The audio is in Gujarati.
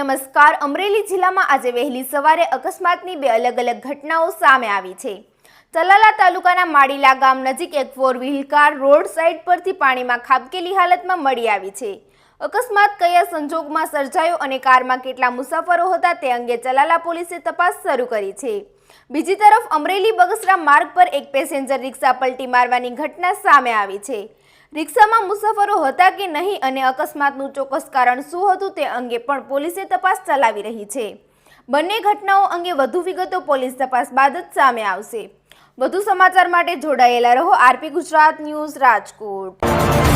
નમસ્કાર. અમરેલી જિલ્લામાં આજે વહેલી સવારે અકસ્માતની બે અલગ અલગ ઘટનાઓ સામે આવી છે. તલાલા તાલુકાના માડીલા ગામ નજીક એક 4-વ્હીલ કાર રોડ સાઈડ પરથી પાણીમાં ખાબકેલી હાલતમાં મળી આવી છે. અકસ્માત કયા સંજોગમાં સર્જાયો અને કારમાં કેટલા મુસાફરો હતા તે અંગે તલાલા પોલીસે તપાસ શરૂ કરી છે. બીજી તરફ અમરેલી બગસરા માર્ગ પર એક પેસેન્જર રિક્ષા પલટી મારવાની ઘટના સામે આવી છે. રિક્ષામાં મુસાફરો હતા કે નહીં અને અકસ્માતનું ચોક્કસ કારણ શું હતું તે અંગે પણ પોલીસે તપાસ ચલાવી રહી છે. બંને ઘટનાઓ અંગે વધુ વિગતો પોલીસ તપાસ બાદ જ સામે આવશે. વધુ સમાચાર માટે જોડાયેલા રહો આરપી ગુજરાત ન્યૂઝ રાજકોટ.